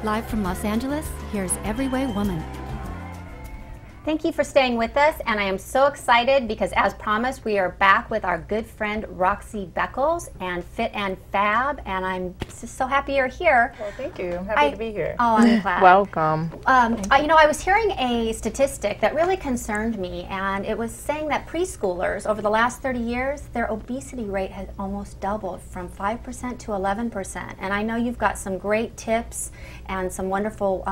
Live from Los Angeles, here's Everyway Woman. Thank you for staying with us, and I am so excited because, as promised, we are back with our good friend Roxie Beckles and Fit and Fab, and I'm just so happy you're here. Well, thank you. I'm happy to be here. Oh, I'm glad. Welcome. You know, I was hearing a statistic that really concerned me, and it was saying that preschoolers, over the last 30 years, their obesity rate has almost doubled from 5% to 11%. And I know you've got some great tips and some wonderful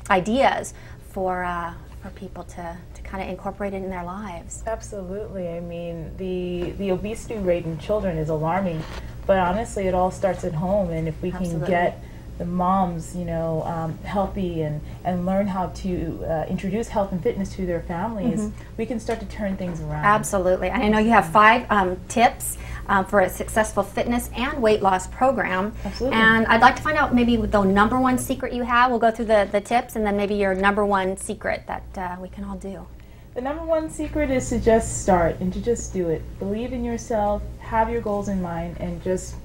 ideas for people to kind of incorporate it in their lives. Absolutely. I mean, the obesity rate in children is alarming, but honestly, it all starts at home. And if we can get the moms, you know, healthy and learn how to introduce health and fitness to their families, we can start to turn things around. Absolutely. I know you have 5 tips for a successful fitness and weight loss program. Absolutely. And I'd like to find out maybe the #1 secret you have. We'll go through the tips and then maybe your #1 secret that we can all do. The #1 secret is to just start and to just do it. Believe in yourself, have your goals in mind, and just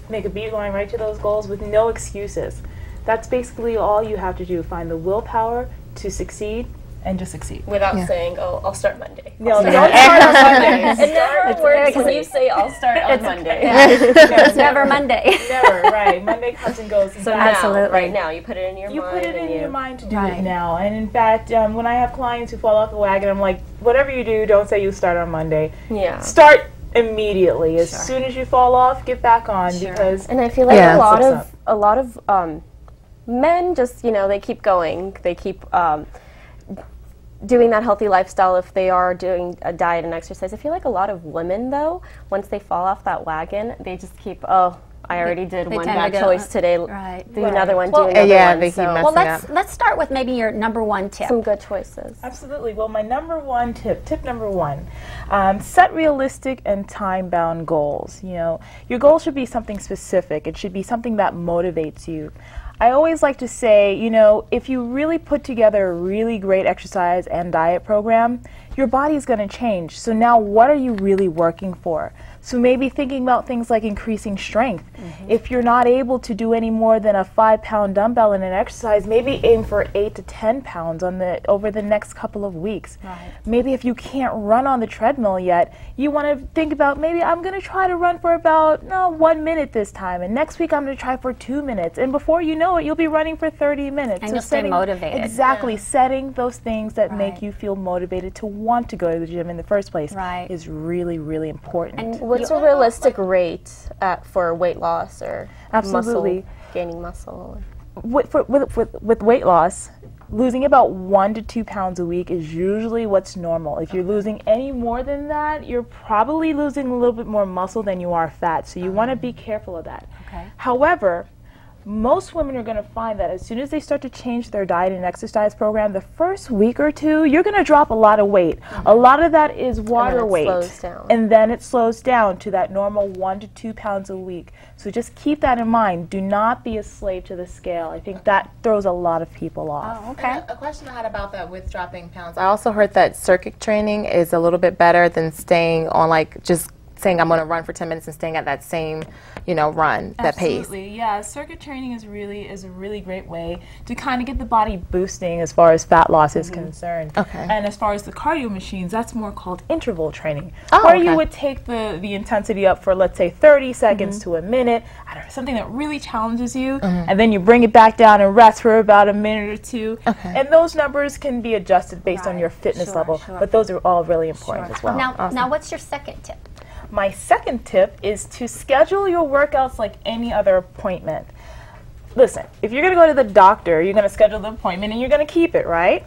make a beeline right to those goals with no excuses. That's basically all you have to do. Find the willpower to succeed and just succeed. Without saying, oh, I'll start Monday. No, don't start on Monday. It never works when you say, I'll start on Monday. It's never Monday. Never, right. Monday comes and goes. So Absolutely. right now, you put it in your mind. You put it in your mind to do Right. it now. And in fact, when I have clients who fall off the wagon, I'm like, whatever you do, don't say you start on Monday. Yeah. Start immediately. As soon as you fall off, get back on because And I feel like a lot of men just, you know, they keep going. They keep doing that healthy lifestyle if they are doing a diet and exercise. I feel like a lot of women, though, once they fall off that wagon, they just keep, oh, I already did one tend to bad go, choice today. right. Do another one, Well, do another yeah, one. they keep So messing Well, up. let's start with maybe your #1 tip. some good choices. Absolutely. Well, my #1 tip number 1, set realistic and time-bound goals. You know, your goal should be something specific. It should be something that motivates you. I always like to say, you know, if you really put together a really great exercise and diet program, your body's going to change. So now what are you really working for? So maybe thinking about things like increasing strength. If you're not able to do any more than a 5-pound dumbbell in an exercise, maybe aim for 8 to 10 pounds over the next couple of weeks. Right. Maybe if you can't run on the treadmill yet, you want to think about maybe I'm going to try to run for about 1 minute this time, and next week I'm going to try for 2 minutes, and before you know it, you'll be running for 30 minutes. And So you'll stay motivated. Exactly. Setting those things that Right. make you feel motivated to want to go to the gym in the first place Right. is really, really important. And What's a realistic rate for weight loss or Absolutely. muscle, gaining muscle? With weight loss, losing about 1 to 2 pounds a week is usually what's normal. If you're losing any more than that, you're probably losing a little bit more muscle than you are fat. So you want to be careful of that. Okay. However, most women are going to find that as soon as they start to change their diet and exercise program, the first week or two, you're going to drop a lot of weight. A lot of that is water weight. Slows down. And then it slows down to that normal 1 to 2 pounds a week. So just keep that in mind. Do not be a slave to the scale. I think that throws a lot of people off. Oh, okay. A question I had about that with dropping pounds. I also heard that circuit training is a little bit better than staying on just saying I'm going to run for 10 minutes and staying at that same, run, that pace. Absolutely, yeah. Circuit training is a really great way to kind of get the body boosting as far as fat loss is concerned. Okay. And as far as the cardio machines, that's more called interval training, Oh, where okay. you would take the intensity up for, let's say, 30 seconds to a minute, I don't know, something that really challenges you, and then you bring it back down and rest for about a minute or two. Okay. And those numbers can be adjusted based on Right. your fitness Sure, level, sure. but those are all really important as well. Now, what's your second tip? My second tip is to schedule your workouts like any other appointment. Listen, if you're going to go to the doctor, you're going to schedule the appointment and you're going to keep it, right?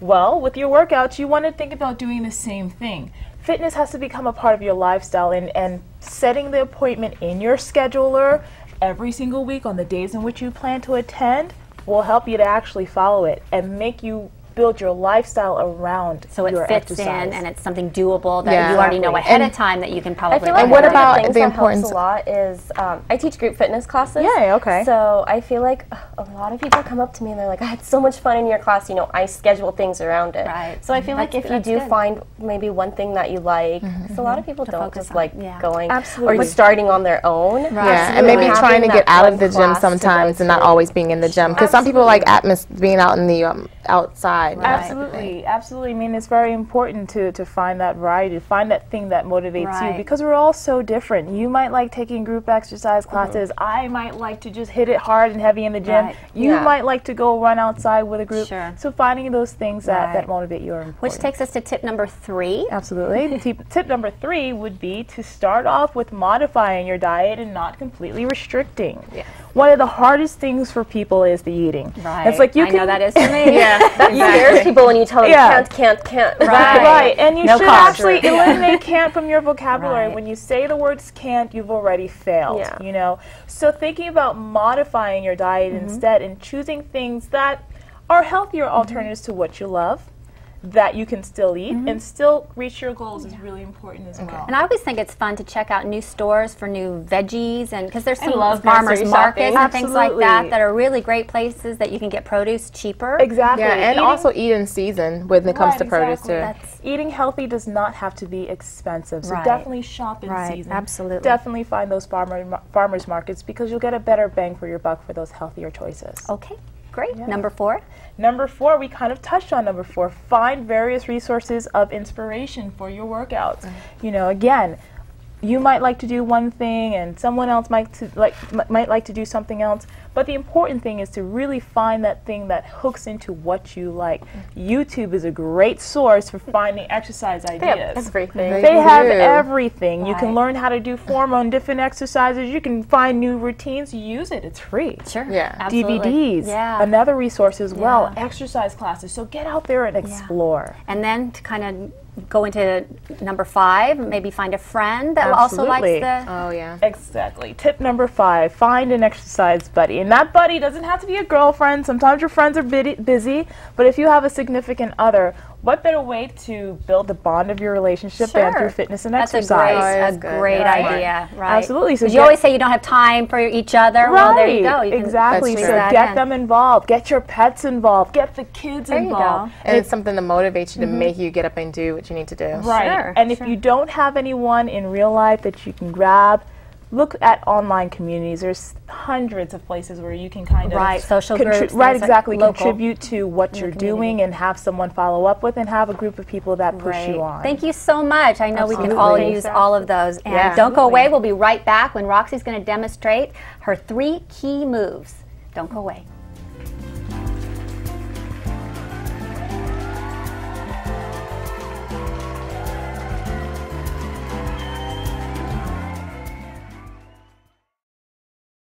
Well, with your workouts, you want to think about doing the same thing. Fitness has to become a part of your lifestyle, and setting the appointment in your scheduler every single week on the days in which you plan to attend will help you to actually follow it and make you build your lifestyle around So your it fits exercise. in, and it's something doable that Yeah. you already know ahead And of time that you can probably. I feel like And what one about of the things the that importance- helps a lot is I teach group fitness classes. Yay, okay. So I feel like a lot of people come up to me and they're like, I had so much fun in your class, you know, I schedule things around it. Right. So I feel like if you That's do good. find maybe one thing that you like, because a lot of people don't focus just on, like yeah. going Absolutely. or starting on their own. Yeah, and maybe Having trying to that get out of one the gym class to go sometimes and not to. always being in the gym. Because some people like being out in the outside. Right. Absolutely, absolutely. I mean, it's very important to find that variety, to find that thing that motivates Right. you, because we're all so different. You might like taking group exercise classes. I might like to just hit it hard and heavy in the gym. Right. You Yeah. might like to go run outside with a group. Sure. So finding those things that Right. motivate you are important. Which takes us to tip number 3. Absolutely. Tip number 3 would be to start off with modifying your diet and not completely restricting. One of the hardest things for people is the eating. Right. It's like you I can know that is for me. That scares people when you tell them Yeah. can't. Right, and you No should cost. actually eliminate can't from your vocabulary. Right. When you say the words can't, you've already failed, Yeah. you know? So thinking about modifying your diet instead and choosing things that are healthier alternatives to what you love, that you can still eat and still reach your goals is really important as well. And I always think it's fun to check out new stores for new veggies, and because there's some love farmers grocery markets shopping. and things like that Absolutely. that are really great places that you can get produce cheaper. Exactly. Yeah, and Eating- also eat in season when it comes Right, to produce exactly. too. That's Eating healthy does not have to be expensive, so Right. definitely shop in Right, season. absolutely. Definitely find those farmers markets, because you'll get a better bang for your buck for those healthier choices. okay. Great. Number 4. Number 4, we kind of touched on number 4. Find various resources of inspiration for your workouts. You know, again, you might like to do one thing and someone else might like to do something else, but the important thing is to really find that thing that hooks into what you like. YouTube is a great source for finding exercise ideas. They have everything. They have do. everything. You can Right. learn how to do form on different exercises. You can find new routines. Use it. It's free. Sure. Yeah. Absolutely. DVDs, Yeah. another resource as well. Yeah. Exercise classes. So get out there and explore. And then to kind of go into number 5, maybe find a friend that also likes Absolutely. the. Oh yeah. Exactly. Tip number 5, find an exercise buddy. And that buddy doesn't have to be a girlfriend. Sometimes your friends are busy, but if you have a significant other, what better way to build the bond of your relationship than through fitness and That's exercise? a That's good. great Right. idea, right? Absolutely. So Because you always say you don't have time for each other. Well, there you go. You can exactly. squeeze So that get in. them involved. Get your pets involved. Get the kids There you involved. go. And it's something to motivate you to make you get up and do what you need to do. Right. Sure, And if you don't have anyone in real life that you can grab, look at online communities. There's hundreds of places where you can kind of Right, social groups, right, things like exactly, local contribute to what you're doing and have someone follow up with and have a group of people that push Great. you on. Thank you so much. I know we can all Absolutely. use all of those. And Yeah. don't go away. We'll be right back when Roxie's going to demonstrate her 3 key moves. Don't go away.